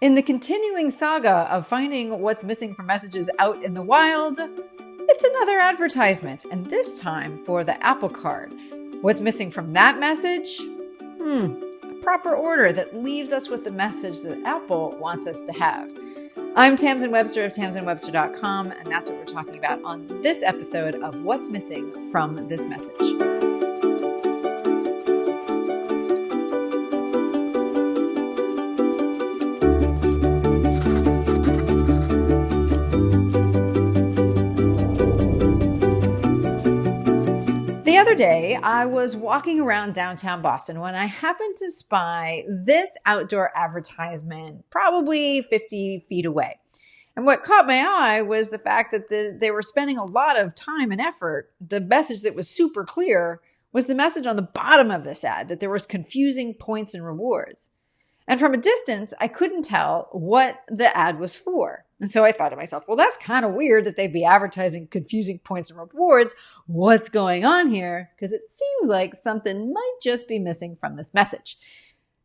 In the continuing saga of finding what's missing from messages out in the wild, it's another advertisement, and this time for the Apple Card. What's missing from that message? A proper order that leaves us with the message that Apple wants us to have. I'm Tamsin Webster of tamsinwebster.com, and that's what we're talking about on this episode of What's Missing from This Message. The other day, I was walking around downtown Boston when I happened to spy this outdoor advertisement probably 50 feet away. And what caught my eye was the fact that they were spending a lot of time and effort. The message that was super clear was the message on the bottom of this ad, that there was confusing points and rewards. And from a distance, I couldn't tell what the ad was for. And so I thought to myself, well, that's kind of weird that they'd be advertising confusing points and rewards. What's going on here? Because it seems like something might just be missing from this message.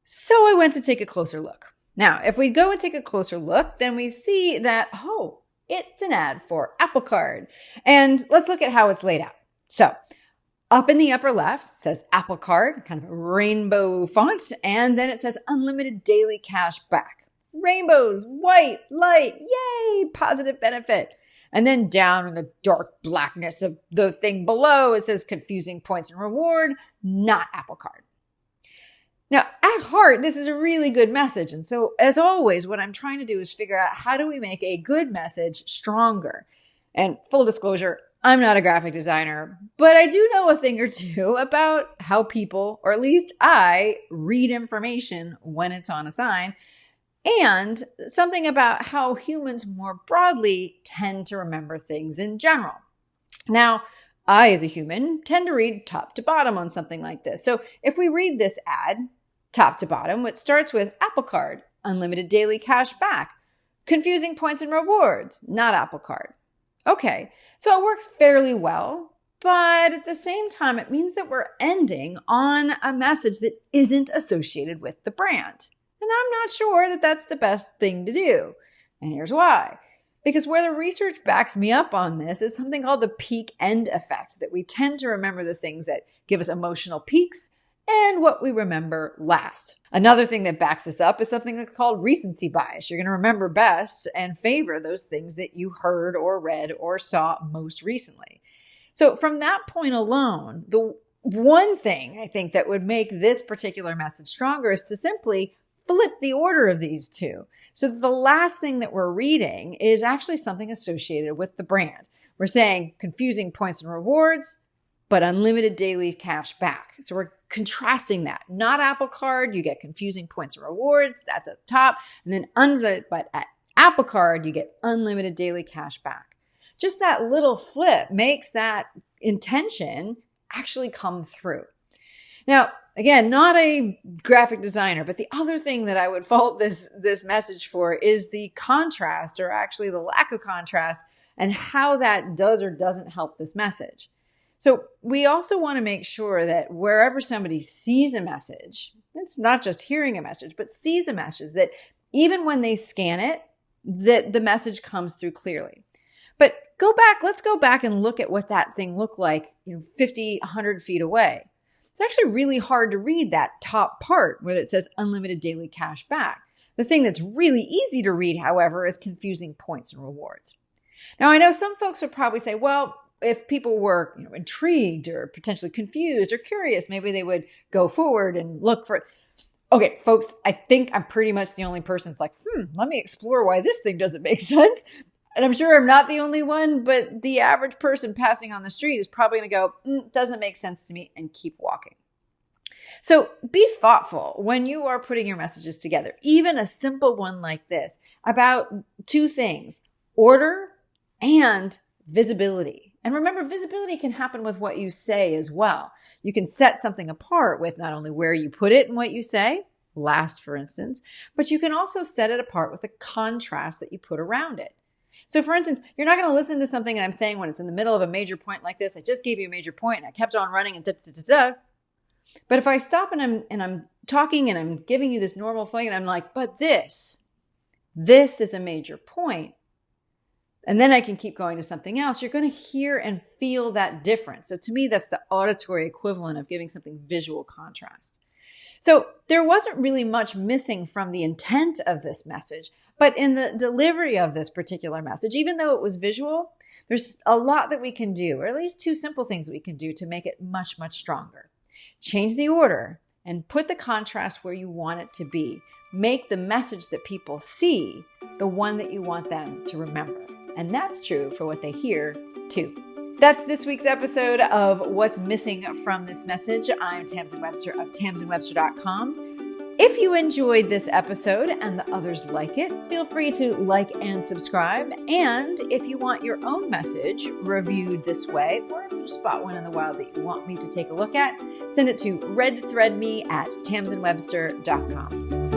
So I went to take a closer look. Now, if we go and take a closer look, then we see that, it's an ad for Apple Card. And let's look at how it's laid out. So up in the upper left, it says Apple Card, kind of a rainbow font, and then it says unlimited daily cash back. Rainbows, white, light, yay, positive benefit. And then down in the dark blackness of the thing below, it says confusing points and reward, not Apple Card. Now, at heart, this is a really good message. And so, as always, what I'm trying to do is figure out how do we make a good message stronger? And full disclosure, I'm not a graphic designer, but I do know a thing or two about how people, or at least I, read information when it's on a sign, and something about how humans more broadly tend to remember things in general. Now, I, as a human, tend to read top to bottom on something like this. So if we read this ad, top to bottom, it starts with Apple Card, unlimited daily cash back, confusing points and rewards, not Apple Card. Okay, so it works fairly well, but at the same time, it means that we're ending on a message that isn't associated with the brand. And I'm not sure that that's the best thing to do. And here's why. Because where the research backs me up on this is something called the peak end effect, that we tend to remember the things that give us emotional peaks and what we remember last. Another thing that backs this up is something that's called recency bias. You're going to remember best and favor those things that you heard or read or saw most recently. So from that point alone, the one thing I think that would make this particular message stronger is to simply flip the order of these two. So the last thing that we're reading is actually something associated with the brand. We're saying confusing points and rewards, but unlimited daily cash back. So we're contrasting that. Not Apple Card, you get confusing points and rewards. That's at the top. And then but at Apple Card, you get unlimited daily cash back. Just that little flip makes that intention actually come through. Now, again, not a graphic designer, but the other thing that I would fault this message for is the contrast, or actually the lack of contrast, and how that does or doesn't help this message. So we also want to make sure that wherever somebody sees a message, it's not just hearing a message, but sees a message, that even when they scan it, that the message comes through clearly. But let's go back and look at what that thing looked like, 50, 100 feet away. It's actually really hard to read that top part where it says unlimited daily cash back. The thing that's really easy to read, however, is confusing points and rewards. Now, I know some folks would probably say, well, if people were intrigued or potentially confused or curious, maybe they would go forward and look for it. Okay, folks, I think I'm pretty much the only person that's like, let me explore why this thing doesn't make sense. And I'm sure I'm not the only one, but the average person passing on the street is probably going to go, doesn't make sense to me, and keep walking. So be thoughtful when you are putting your messages together, even a simple one like this, about two things: order and visibility. And remember, visibility can happen with what you say as well. You can set something apart with not only where you put it and what you say, last for instance, but you can also set it apart with the contrast that you put around it. So for instance, you're not going to listen to something that I'm saying when it's in the middle of a major point like this. I just gave you a major point and I kept on running and da-da-da-da. But if I stop and I'm talking and I'm giving you this normal thing and I'm like, but this, this is a major point. And then I can keep going to something else. You're going to hear and feel that difference. So to me, that's the auditory equivalent of giving something visual contrast. So there wasn't really much missing from the intent of this message, but in the delivery of this particular message, even though it was visual, there's a lot that we can do, or at least two simple things we can do to make it much, much stronger. Change the order and put the contrast where you want it to be. Make the message that people see the one that you want them to remember. And that's true for what they hear too. That's this week's episode of What's Missing from This Message. I'm Tamsin Webster of tamsinwebster.com. If you enjoyed this episode and the others like it, feel free to like and subscribe. And if you want your own message reviewed this way, or if you spot one in the wild that you want me to take a look at, send it to redthreadme@tamsinwebster.com.